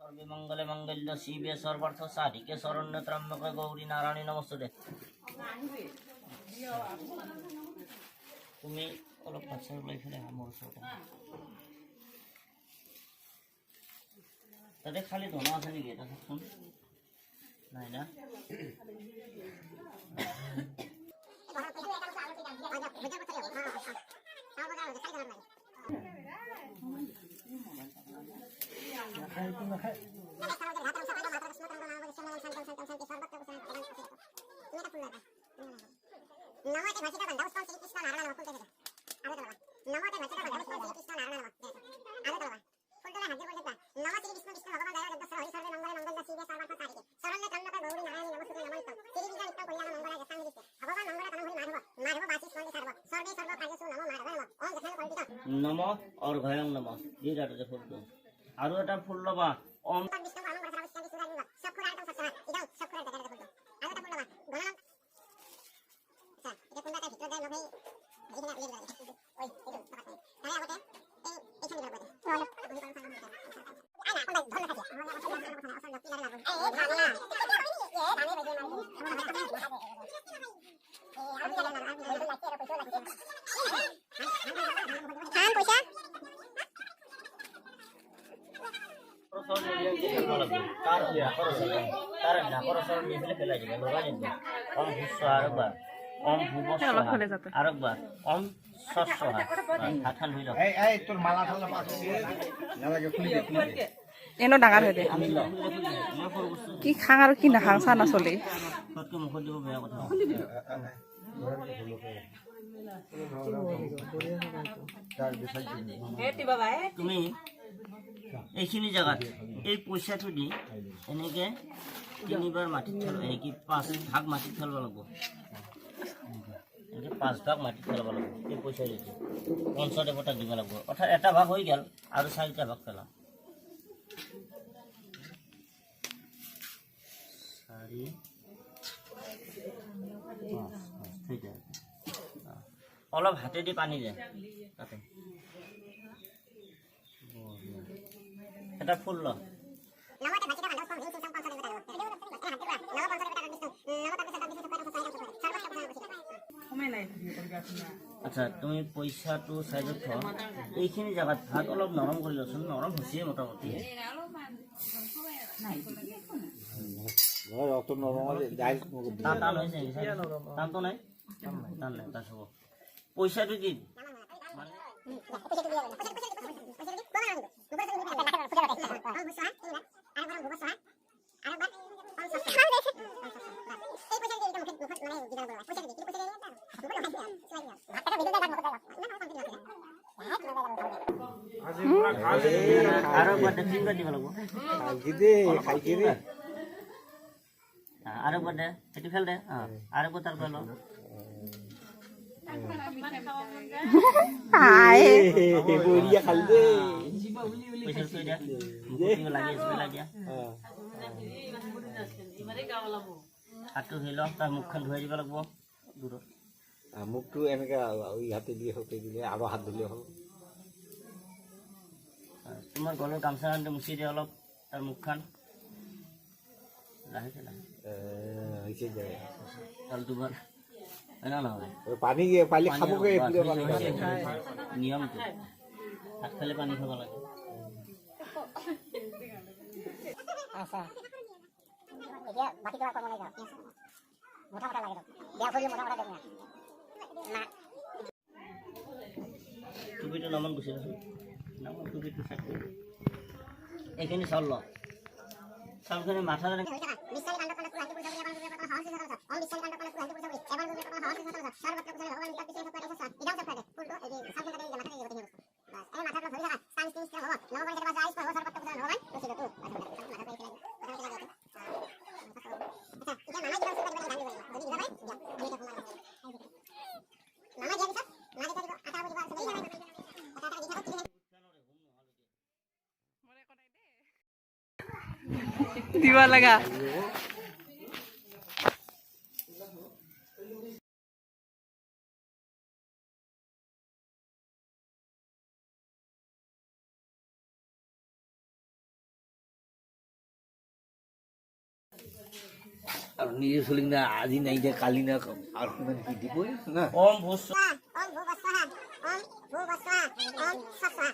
सर्वमंगले मंगल्य शिवे सर्वार्थ साधिके शरण्य त्र्यंबके गौरी नारायणी नमस्ते। তুমি অলপ বাচ্চা লৈ ফেলে মোৰ ওচৰতে তাতে খালি ধনা আছে নেকি এটা চাচোন নাই না नम और भयं नम दुईटा फुल दो और एटा फुल लबा ओम এনো ডাঙৰ হৈ দে কি খাং আৰু কি নাখাং চা নচলে তুমি এইখিনি জায়গাত এই পইচাটো দি এনেকে তিনিবাৰ মাটিত থেল কি 5 ভাগ মাটিত থেলব লাগিব এনেকে 5 ভাগ মাটিত থেলব লাগিব এই পইচা দি পঞ্চদেৱতাক দিব লাগিব অৰ্থাৎ এটা ভাগ হৈ গেল আৰু 4টা ভাগ পেলা 4 অলপ হাতে দি পানী দে তাতে এটা ফুল ল আচ্ছা তুমি পইচাটো সাইডত থ এইখিনি জায়গাত ভাত অলপ নরম কৰি লচোন নরম হৈছে মোটামুটি টান হৈছে টানটো নাই টান নাই তা সব পইচাটো দি আৰু বডে ফিংগাৰ দিব লাগিব আৰু বডে এটি ফেল দে আৰু বটাৰ গল আই বড়িয়া খাল দে পইচা কই দে মুখি লাগি আছে লাগিয়া হাতটো হিল তাৰ মুখখন ধুই দিব লাগিব দূৰত মুখটো এনেকে ইয়াতে দিয়ে হতে দিলে আৰু হাত ধুলে হ'ল তোমাৰ গলৰ গামছাখনটো মুচি দিয়ে অলপ তাৰ মুখখন লাহে লাহে হৈছে যায় তাল দুবাৰ এনা নহয় পানী পালি খাবগে পুরে পানি নিয়মটো হাত খালে পানী খাব লাগে আচ্ছা এতিয়া বাকি কৰা কম নাই যাও মোটা মোটা লাগে দেয়া ফুলি মোটা মোটা দেব না টুপিটো নামান গুছি আছে নামান টুপিটো সেট কৰি এইখিনি চাল ল চালখিনি মাথা মিছালি কাণ্ড কাণ্ড কুলাইতে পইচা বুলি এবাৰ কথা হাউস কথা অন মিছালি কাণ্ড কাণ্ড কুলাইতে পইচা বুলি এবাৰ বুলি কথা হাউস কথা সর্বত্র পইচা ভগবান তাক পিছে করে কথা ইদাও সব করে ফুলটো এই সাবজেক্ট করে মাথা দিয়ে বসে বাস এই মাথা ধরে থাকা সাইন্স টিস্ট হবে নবম করে বাজার আইস পাবো সর্বত্র পইচা ভগবান বসে তো মাথা করে আচ্ছা এটা মানা দিবা সব করে দাঁড়িয়ে যদি দিবা ভাই আমি তো ফোন মারা মামা যাবি সব না দিবা আটা বুঝবা সব এই যাবে আটা দিবা কি দিবা লাগা আৰু নিজে চলিং না আজি নাই যে কালি না আৰু কিমান কি দিবই না ওম ভূত Om Bhuva Swaha. Om Bhuva Swaha. Om Swaha.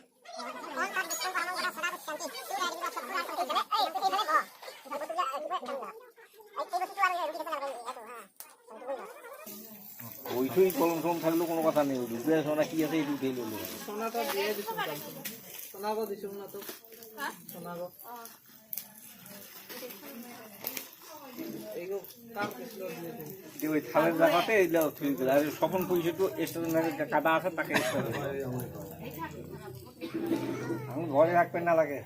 Om Tat Vishnu Brahman Gata Sada Shanti. Surya Divya Sapura Shanti. Ei, itu ini bo. Itu betul ya, itu betul. Ei, itu betul ya, itu betul ya. Itu ha. ওইটাই কলম টলম থাকলেও কোনো কথা নেই দুপুরে সোনা কি আছে এই উঠে লইলো সোনাটা দিয়ে দিছো সোনাগো দিছো না তো সোনাগো এইগো কাম কৃষ্ণ দিয়ে ওই থালের জায়গাতে এইগুলো থুই দিল আর স্বপন পয়সাটু স্টেশনারি কাটা আছে তাকে আমি ঘরে রাখবেন না লাগে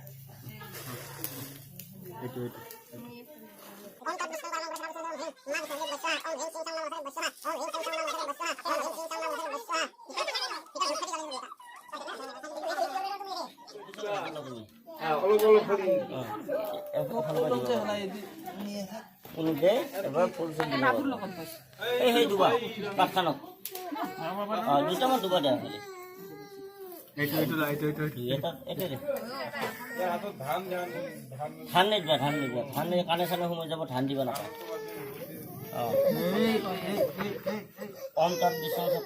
Om Tat Vishnu Brahman Gata Sada Shanti. Man Shanti Vishwa. Om Him Sing Sang Nam Vishwa. Om Him Sing Sang Nam Vishwa. Om Him Sing Sang Nam Vishwa. অলপ অলপ করি কোনো দে এবার ফুল ফুল এই সেই দুবা পাঁচখানত দুটামান দুবা দেওয়া খালি এটা দে ধান নিদিবা ধান নিদিলে কাণে চানে সোমাই যাব ধান দিবা নাপায় ওম তাত বিষ্ণু